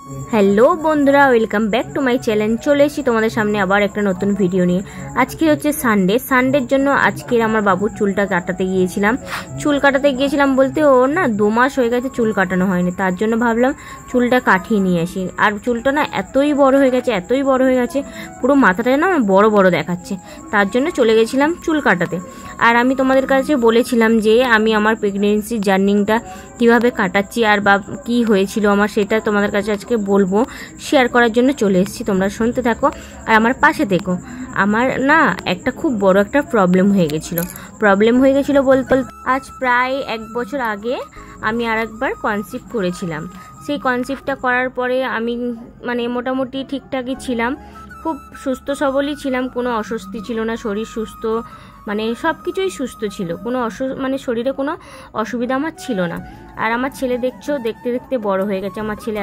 Hello বন্ধুরা, welcome back to my channel. চলে এসেছি তোমাদের সামনে আবার একটা নতুন ভিডিও নিয়ে। আজকে হচ্ছে সানডের জন্য আজকে আমার বাবুর চুলটা কাটাতে গিয়েছিলাম। চুল কাটাতে গিয়েছিলাম বলতে ওর না 2 মাস হয়ে গেছে চুল কাটানো হয়নি, তার জন্য ভাবলাম চুলটা কাটিয়ে নিয়ে আসি। আর চুলটা না এতই বড় হয়ে গেছে, পুরো মাথাটা না বড় বড় দেখাচ্ছে, তার জন্য চলে গেছিলাম চুল কাটাতে। আর আমি তোমাদের কাছে বলেছিলাম যে আমি আমার প্রেগনেন্সি জার্নিটা কিভাবে কাটাচ্ছি আর বা কি হয়েছিল আমার, সেটা তোমাদের কাছে আজকে বলবো, শেয়ার করার জন্য চলে এসেছি। তোমরা শুনতে থাকো আর আমার পাশে থেকো। আমার না একটা খুব বড় একটা প্রবলেম হয়ে গেছিলো বলতে আজ প্রায় 1 বছর আগে আমি আরেকবার কনসিভ করেছিলাম। সেই কনসিভটা করার পরে আমি মানে মোটামুটি ঠিকঠাকই ছিলাম, খুব সুস্থ সবলই ছিলাম, কোনো অস্বস্তি ছিল না, শরীর সুস্থ, মানে সব কিছুই সুস্থ ছিল, কোনো মানে শরীরে কোনো অসুবিধা আমার ছিল না। আর আমার ছেলে দেখছো দেখতে দেখতে বড় হয়ে গেছে। আমার ছেলে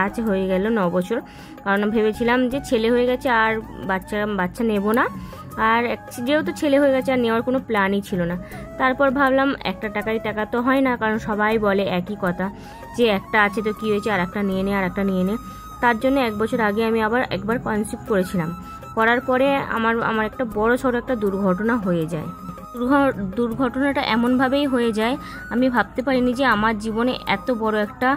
আজ হয়ে গেল 9 বছর, কারণ ভেবেছিলাম যে ছেলে হয়ে গেছে আর বাচ্চা নেব না, আর যেহেতু ছেলে হয়ে গেছে আর নেওয়ার কোনো প্ল্যানই ছিল না। তারপর ভাবলাম একটা টাকা তো হয় না, কারণ সবাই বলে একই কথা যে একটা আছে তো কী হয়েছে, আর একটা নিয়ে নে। তার জন্য 1 বছর আগে আমি আবার একবার কনসিভ করেছিলাম। করার পরে আমার একটা বড় সড়ো একটা দুর্ঘটনা হয়ে যায়। দুর্ঘটনাটা এমনভাবেই হয়ে যায়, আমি ভাবতে পারিনি যে আমার জীবনে এত বড় একটা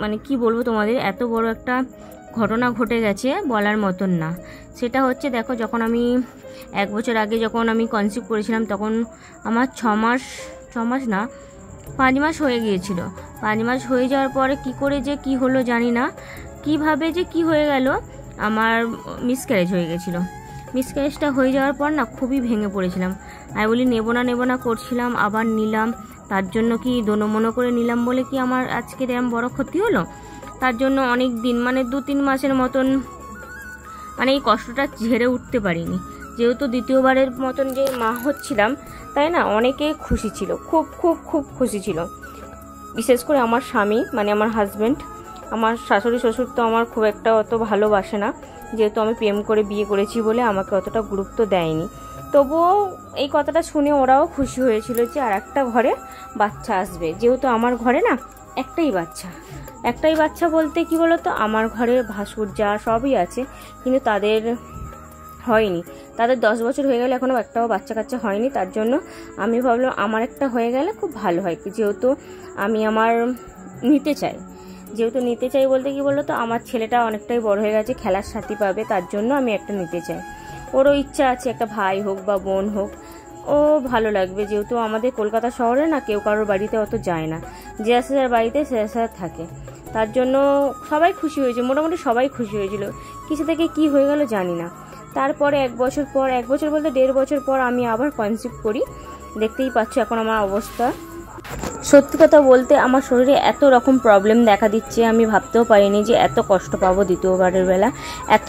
মানে কি বলবো তোমাদের, এত বড় একটা ঘটনা ঘটে গেছে বলার মতন না। সেটা হচ্ছে দেখো, যখন আমি 1 বছর আগে যখন আমি কনসিভ করেছিলাম তখন আমার 6 মাস না 5 মাস হয়ে গিয়েছিল। 5 মাস হয়ে যাওয়ার পরে কি করে যে কি হলো জানি না, কিভাবে যে কি হয়ে গেল, আমার মিসক্যারেজ হয়ে গেছিলো। মিসক্যারেজটা হয়ে যাওয়ার পর না খুবই ভেঙে পড়েছিলাম। আমি বলি নেব না করছিলাম, আবার নিলাম। তার জন্য কি দোনো করে নিলাম বলে কি আমার আজকের এরম বড় ক্ষতি হলো? তার জন্য অনেক দিন মানে 2-3 মাসের মতন মানে এই কষ্টটা ঝেড়ে উঠতে পারিনি। যেহেতু দ্বিতীয়বারের মতন যে মা হচ্ছিলাম, তাই না অনেকে খুশি ছিল, খুব খুব খুব খুশি ছিল। বিশেষ করে আমার স্বামী মানে আমার হাজব্যান্ড। আমার শাশুড়ি শ্বশুর তো আমার খুব একটা অত ভালোবাসে না, যেহেতু আমি প্রেম করে বিয়ে করেছি বলে আমাকে অতটা গুরুত্ব দেয়নি। তবুও এই কথাটা শুনে ওরাও খুশি হয়েছিল যে আর একটা ঘরে বাচ্চা আসবে। যেহেতু আমার ঘরে না একটাই বাচ্চা বলতে কি বলতো, আমার ঘরে ভাসুর যা সবই আছে, কিন্তু তাদের হয়নি। তাদের 10 বছর হয়ে গেলে এখনও একটাও বাচ্চা কাচ্চা হয়নি। তার জন্য আমি ভাবলাম আমার একটা হয়ে গেলে খুব ভালো হয়, যেহেতু আমি নিতে চাই বলতে কি বলতো, আমার ছেলেটা অনেকটাই বড় হয়ে গেছে, খেলার সাথী পাবে, তার জন্য আমি একটা নিতে চাই। ওরও ইচ্ছা আছে একটা ভাই হোক বা বোন হোক, ও ভালো লাগবে। যেহেতু আমাদের কলকাতা শহরে না কেউ কারোর বাড়িতে অত যায় না, যে আসে যার বাড়িতে সে আসে থাকে। তার জন্য সবাই খুশি হয়েছে, মোটামুটি সবাই খুশি হয়েছিল। কিছু থেকে কি হয়ে গেল জানি না। তারপরে 1 বছর বলতে 1.5 বছর পর আমি আবার কনসিভ করি। দেখতেই পাচ্ছ এখন আমার অবস্থা। সত্যি কথা বলতে আমার শরীরে এত রকম প্রবলেম দেখা দিচ্ছে, আমি ভাবতেও পারিনি যে এত কষ্ট পাবো দ্বিতীয়বারের বেলা। এত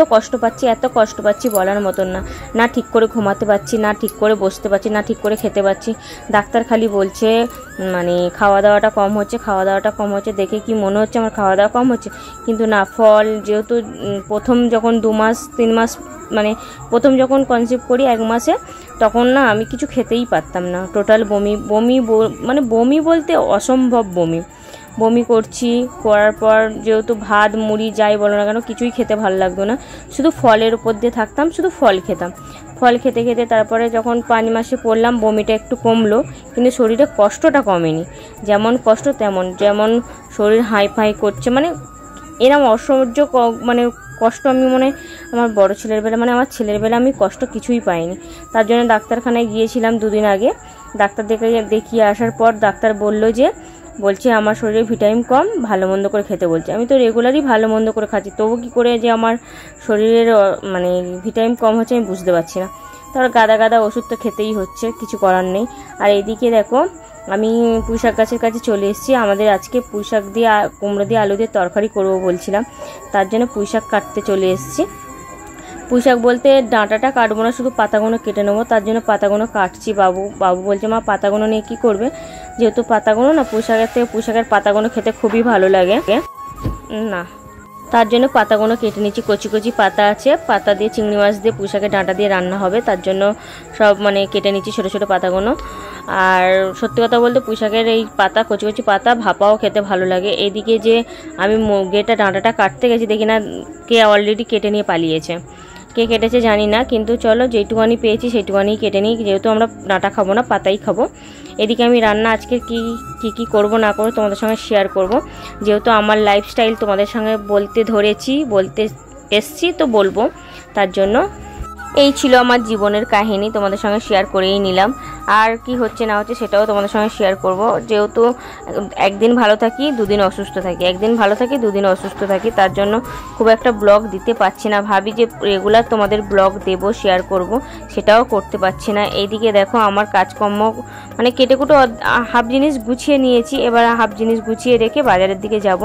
কষ্ট পাচ্ছি বলার মতন না। না ঠিক করে ঘুমাতে পারছি, না ঠিক করে বসতে পারছি, না ঠিক করে খেতে পারছি। ডাক্তার খালি বলছে মানে খাওয়া দাওয়াটা কম হচ্ছে। দেখে কি মনে হচ্ছে আমার খাওয়া দাওয়া কম হচ্ছে, কিন্তু না, ফল যেহেতু প্রথম যখন 2 মাস 3 মাস মানে প্রথম যখন কনসিভ করি 1 মাসে, তখন না আমি কিছু খেতেই পারতাম না। টোটাল বমি বলতে অসম্ভব বমি করার পর যেহেতু ভাত মুড়ি যাই বলো না কেন কিছুই খেতে ভালো লাগতো না, শুধু ফলের উপর দিয়ে থাকতাম, শুধু ফল খেতাম। ফল খেতে তারপরে যখন 5 মাসে পড়লাম বমিটা একটু কমলো, কিন্তু শরীরে কষ্টটা কমেনি। যেমন কষ্ট যেমন শরীর হাই করছে, মানে এরকম অসহ্য কষ্ট আমি আমার বড় ছেলের বেলা আমার ছেলের বেলা আমি কষ্ট কিছুই পাইনি। তার জন্য ডাক্তারখানায় গিয়েছিলাম 2 দিন আগে। ডাক্তার দেখিয়ে আসার পর ডাক্তার বলছে আমার শরীরে ভিটামিন কম, ভালো মন্দ করে খেতে বলছে। আমি তো রেগুলারই ভালো মন্দ করে খাচ্ছি, তবু কী করে যে আমার শরীরের ভিটামিন কম হচ্ছে আমি বুঝতে পারছি না। তারপর গাদা ওষুধ তো খেতেই হচ্ছে, কিছু করার নেই। আর এইদিকে দেখো আমি পুঁইশাক গাছের কাছে চলে এসেছি। আমাদের আজকে পুঁইশাক দিয়ে কুমড়ো দিয়ে আলু দিয়ে তরকারি করবো বলছিলাম, তার জন্য পুঁইশাক কাটতে চলে এসেছি। পুঁইশাক বলতে ডাঁটাটা কাটবো না, শুধু পাতাগুলো কেটে নেবো, তার জন্য পাতাগুলো কাটছি। বাবু বলছে মা পাতাগুলো নিয়ে কি করবে, যেহেতু পাতাগুলো না পুঁইশাকের পাতাগুলো খেতে খুবই ভালো লাগে না, তার জন্য পাতাগুলো কেটে নিচ্ছি। কচি পাতা আছে, পাতা দিয়ে চিংড়ি মাছ দিয়ে পুঁইশাকের ডাঁটা দিয়ে রান্না হবে, তার জন্য সব কেটে নিচ্ছি ছোটো ছোটো পাতাগুলো। আর সত্যি কথা বলতে পুঁই শাকের এই পাতা, কচি কচি পাতা ভাপাও খেতে ভালো লাগে। এদিকে যে আমি মুরগিটা ডাঁটাটা কাটতে গেছি, দেখি না কে অলরেডি কেটে নিয়ে পালিয়েছে। কে কেটেছে জানি না, কিন্তু চলো যেটুকুনি পেয়েছি সেটুকুনি কেটে নিই, যেহেতু আমরা ডাঁটা খাবো না, পাতাই খাবো। এদিকে আমি রান্না আজকে কি করব না করবো তোমাদের সঙ্গে শেয়ার করব, যেহেতু আমার লাইফস্টাইল তোমাদের সঙ্গে বলতে এসছি তো বলবো। তার জন্য এই ছিল আমার জীবনের কাহিনী, তোমাদের সঙ্গে শেয়ার করেই নিলাম। আর কি হচ্ছে না হচ্ছে সেটাও তোমাদের সঙ্গে শেয়ার করব, যেহেতু একদিন ভালো থাকি দুদিন অসুস্থ থাকি, একদিন ভালো থাকি দুদিন অসুস্থ থাকি, তার জন্য খুব একটা ব্লগ দিতে পারছি না। ভাবি যে রেগুলার তোমাদের ব্লগ দেব, শেয়ার করব, সেটাও করতে পারছি না। এইদিকে দেখো আমার কাজকর্ম মানে কেটে কুটো হাফ জিনিস গুছিয়ে নিয়েছি, এবার হাফ জিনিস গুছিয়ে রেখে বাজারের দিকে যাব।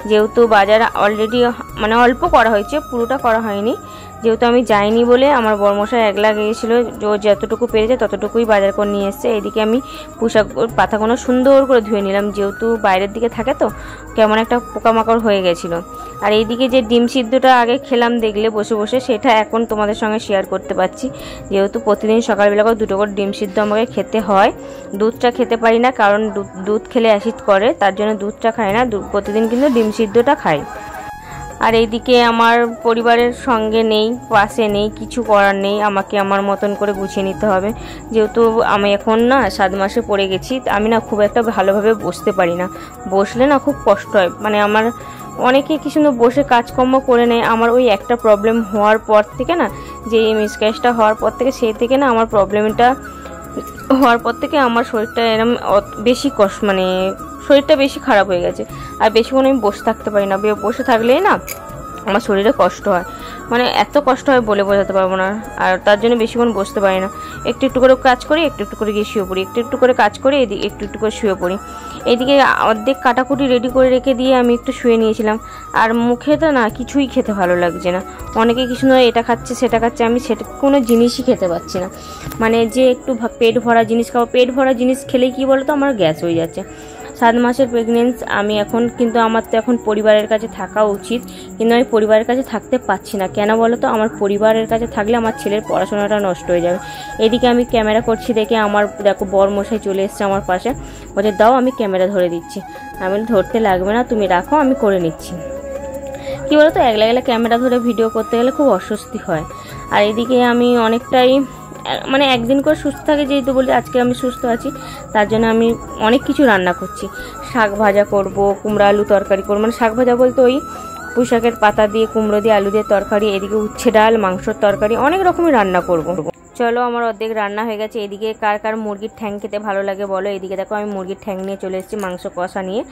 যেহেতু বাজার অলরেডি মানে অল্প করা হয়েছে, পুরোটা করা হয়নি, যেহেতু আমি যাইনি বলে আমার বড়মশাই একলা গিয়েছিল, যতটুকু পেরেছে ততটুকুই বাজার করে নিয়ে এসছে। এদিকে আমি পোশাক পাতাগুলো সুন্দর করে ধুয়ে নিলাম, যেহেতু বাইরের দিকে থাকে তো কেমন একটা পোকামাকড় হয়ে গেছিলো। আর এইদিকে যে ডিম সিদ্ধটা আগে খেলাম দেখলে বসে বসে, সেটা এখন তোমাদের সঙ্গে শেয়ার করতে পারছি, যেহেতু প্রতিদিন সকালবেলা করে 2টো করে ডিম সিদ্ধ আমাকে খেতে হয়। দুধটা খেতে পারি না, কারণ দুধ খেলে অ্যাসিড করে, তার জন্য দুধটা খাই না, প্রতিদিন কিন্তু ডিম সিদ্ধটা খাই। আর এইদিকে আমার পরিবারের সঙ্গে নেই, পাশে নেই, কিছু করার নেই, আমাকে আমার মতন করে গুছিয়ে নিতে হবে। যেহেতু আমি এখন না 7 মাসে পড়ে গেছি, আমি না খুব একটা ভালোভাবে বসতে পারি না, বসলে না খুব কষ্ট হয়। মানে আমার অনেকে কি সুন্দর বসে কাজকর্ম করে নেয়, আমার ওই একটা প্রবলেম হওয়ার পর থেকে না, যে এই মিসক্যারেজটা হওয়ার পর থেকে, সেই থেকে না আমার প্রবলেমটা হওয়ার পর থেকে আমার শরীরটা এরকম বেশি কষ্ট, মানে শরীরটা বেশি খারাপ হয়ে গেছে। আর বেশিক্ষণ আমি বসে থাকতে পারি না, বসে থাকলেই না আমার শরীরে কষ্ট হয়, মানে এত কষ্ট হয় বলে বোঝাতে পারবো না। আর তার জন্য বেশিক্ষণ বসতে পারি না, একটু একটু করে কাজ করি, একটু একটু করে গিয়ে শুয়ে পড়ি, একটু একটু করে কাজ করি, এদিকে একটু একটু করে শুয়ে পড়ি। এইদিকে অর্ধেক কাটাকুটি রেডি করে রেখে দিয়ে আমি একটু শুয়ে নিয়েছিলাম। আর মুখে তো না কিছুই খেতে ভালো লাগছে না, অনেকে কিছু নয় এটা খাচ্ছে সেটা খাচ্ছে, আমি সেটা কোনো জিনিসই খেতে পাচ্ছি না। মানে যে একটু পেট ভরা জিনিস খাবো, পেট ভরা জিনিস খেলেই কী বলো তো আমার গ্যাস হয়ে যাচ্ছে। 7 মাসের প্রেগনেন্স আমি এখন, কিন্তু আমার তো এখন পরিবারের কাছে থাকা উচিত, কিন্তু আমি পরিবারের কাছে থাকতে পারছি না। কেন বলো তো, আমার পরিবারের কাছে থাকলে আমার ছেলের পড়াশোনাটা নষ্ট হয়ে যাবে। এদিকে আমি ক্যামেরা করছি দেখে আমার দেখো বরমশাই চলে এসছে আমার পাশে, বলছে দাও আমি ক্যামেরা ধরে দিচ্ছি। আমি ধরতে লাগবে না, তুমি রাখো আমি করে নিচ্ছি। কী বলো তো, একলা একলা ক্যামেরা ধরে ভিডিও করতে গেলে খুব অস্বস্তি হয়। আর এদিকে আমি অনেকটাই মানে একদিন করে সুস্থ থাকে, যেহেতু বলি আজকে আমি সুস্থ আছি, তার জন্য আমি অনেক কিছু রান্না করছি। শাক ভাজা করব, কুমড়ো আলু তরকারি করবো, মানে শাক ভাজা বলতে ওই পুঁই শাকের পাতা দিয়ে কুমড়ো দিয়ে আলু দিয়ে তরকারি, এদিকে উচ্ছে ডাল, মাংসর তরকারি, অনেক রকমের রান্না করব। চলো আমার অর্ধেক রান্না হয়ে গেছে। এদিকে কার কার মুরগির ঠ্যাং খেতে ভালো লাগে বলো। এদিকে দেখো আমি মুরগির ঠ্যাং নিয়ে চলে এসেছি, মাংস কষা নিয়ে।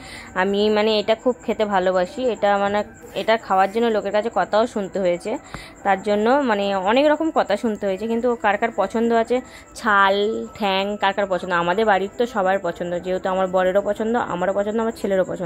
আমি মানে এটা খুব খেতে ভালোবাসি, এটা মানে এটা খাওয়ার জন্য লোকের কাছে কথাও শুনতে হয়েছে, তার জন্য মানে অনেক রকম কথা শুনতে হয়েছে, কিন্তু কার কার পছন্দ আছে ছাল ঠ্যাং, কার কার পছন্দ। আমাদের বাড়ির তো সবার পছন্দ, যেহেতু আমার বরেরও পছন্দ, আমারও পছন্দ, আমার ছেলেরও পছন্দ।